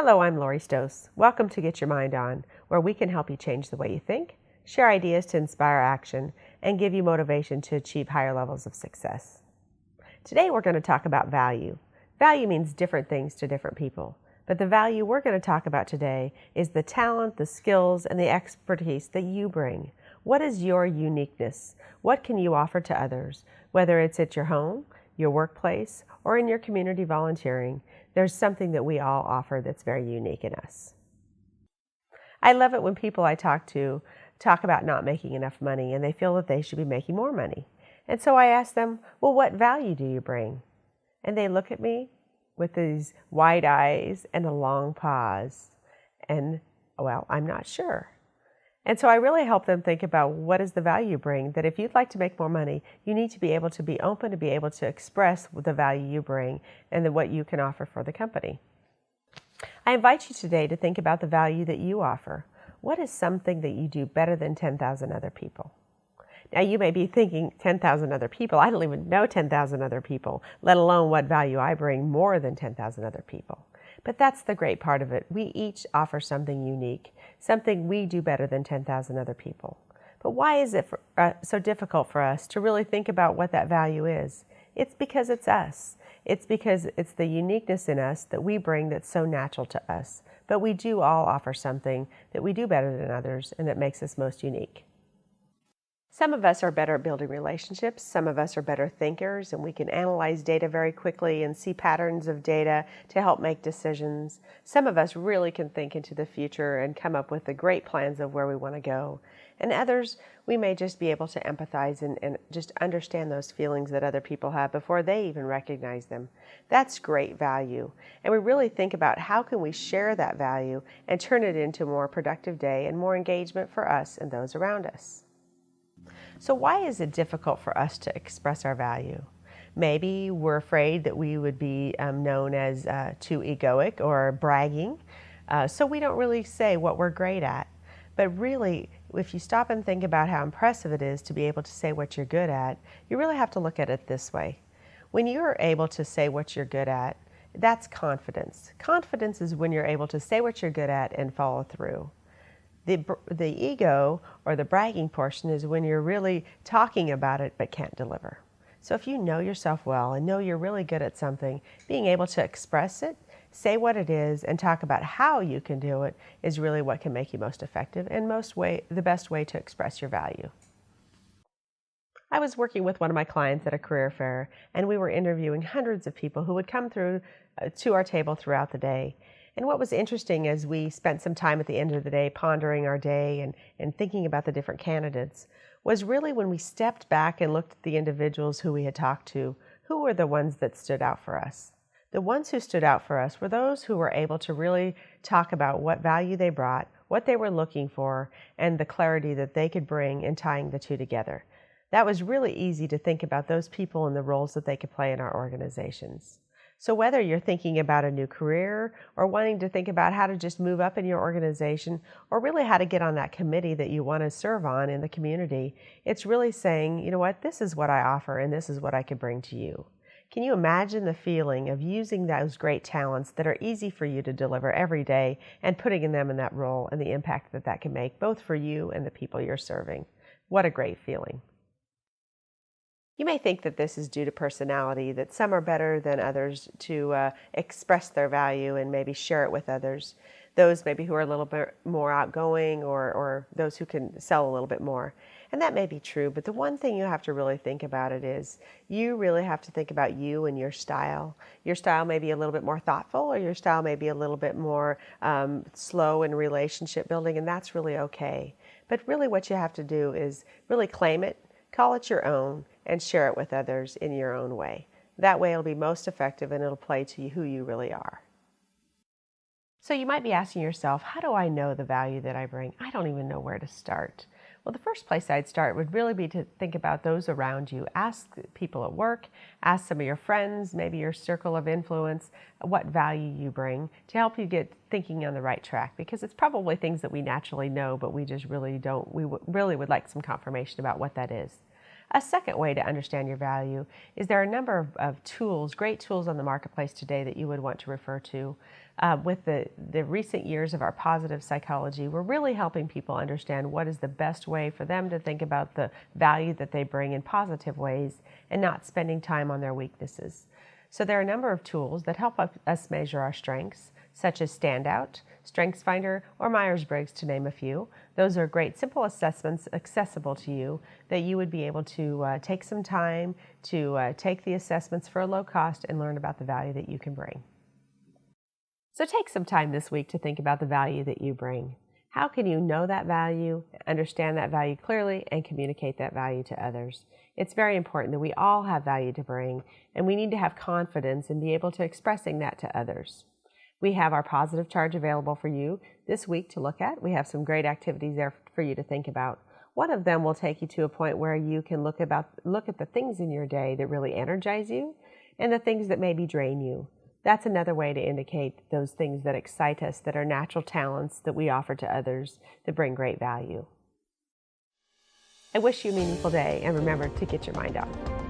Hello, I'm Lori Stoss. Welcome to Get Your Mind On, where we can help you change the way you think, share ideas to inspire action, and give you motivation to achieve higher levels of success. Today we're going to talk about value. Value means different things to different people, but the value we're going to talk about today is the talent, the skills, and the expertise that you bring. What is your uniqueness? What can you offer to others, whether it's at your home, your workplace, or in your community volunteering? There's something that we all offer that's very unique in us. I love it when people I talk to talk about not making enough money and they feel that they should be making more money. And so I ask them, well, what value do you bring? And they look at me with these wide eyes and a long pause. And, well, I'm not sure. And so I really help them think about what is the value you bring, that if you'd like to make more money, you need to be able to be open to be able to express the value you bring and what you can offer for the company. I invite you today to think about the value that you offer. What is something that you do better than 10,000 other people? Now you may be thinking 10,000 other people. I don't even know 10,000 other people, let alone what value I bring more than 10,000 other people. But that's the great part of it. We each offer something unique, something we do better than 10,000 other people. But why is it so difficult for us to really think about what that value is? It's because it's us. It's because it's the uniqueness in us that we bring that's so natural to us. But we do all offer something that we do better than others and that makes us most unique. Some of us are better at building relationships. Some of us are better thinkers, and we can analyze data very quickly and see patterns of data to help make decisions. Some of us really can think into the future and come up with the great plans of where we want to go. And others, we may just be able to empathize and just understand those feelings that other people have before they even recognize them. That's great value. And we really think about how can we share that value and turn it into a more productive day and more engagement for us and those around us. So why is it difficult for us to express our value? Maybe we're afraid that we would be known as too egoic or bragging, so we don't really say what we're great at. But really, if you stop and think about how impressive it is to be able to say what you're good at, you really have to look at it this way. When you're able to say what you're good at, that's confidence. Confidence is when you're able to say what you're good at and follow through. The ego or the bragging portion is when you're really talking about it but can't deliver. So if you know yourself well and know you're really good at something, being able to express it, say what it is, and talk about how you can do it is really what can make you most effective and the best way to express your value. I was working with one of my clients at a career fair, and we were interviewing hundreds of people who would come through to our table throughout the day. And what was interesting is we spent some time at the end of the day pondering our day and thinking about the different candidates was really when we stepped back and looked at the individuals who we had talked to, who were the ones that stood out for us. The ones who stood out for us were those who were able to really talk about what value they brought, what they were looking for, and the clarity that they could bring in tying the two together. That was really easy to think about those people and the roles that they could play in our organizations. So whether you're thinking about a new career or wanting to think about how to just move up in your organization or really how to get on that committee that you want to serve on in the community, it's really saying, you know what, this is what I offer and this is what I could bring to you. Can you imagine the feeling of using those great talents that are easy for you to deliver every day and putting them in that role and the impact that that can make both for you and the people you're serving? What a great feeling. You may think that this is due to personality, that some are better than others to express their value and maybe share it with others. Those maybe who are a little bit more outgoing or those who can sell a little bit more. And that may be true, but the one thing you have to really think about it is you really have to think about you and your style. Your style may be a little bit more thoughtful or your style may be a little bit more slow in relationship building, and that's really okay. But really what you have to do is really claim it, call it your own, and share it with others in your own way. That way it'll be most effective and it'll play to you who you really are. So you might be asking yourself, how do I know the value that I bring? I don't even know where to start. Well, the first place I'd start would really be to think about those around you. Ask people at work, ask some of your friends, maybe your circle of influence, what value you bring to help you get thinking on the right track, because it's probably things that we naturally know, but we just really don't. We really would like some confirmation about what that is. A second way to understand your value is there are a number of tools, great tools on the marketplace today that you would want to refer to. With the recent years of our positive psychology, we're really helping people understand what is the best way for them to think about the value that they bring in positive ways and not spending time on their weaknesses. So there are a number of tools that help us measure our strengths, such as Standout, StrengthsFinder, or Myers-Briggs, to name a few. Those are great, simple assessments accessible to you that you would be able to take some time to take the assessments for a low cost and learn about the value that you can bring. So take some time this week to think about the value that you bring. How can you know that value, understand that value clearly, and communicate that value to others? It's very important that we all have value to bring, and we need to have confidence and be able to expressing that to others. We have our positive charge available for you this week to look at. We have some great activities there for you to think about. One of them will take you to a point where you can look at the things in your day that really energize you and the things that maybe drain you. That's another way to indicate those things that excite us, that are natural talents that we offer to others that bring great value. I wish you a meaningful day, and remember to get your mind on.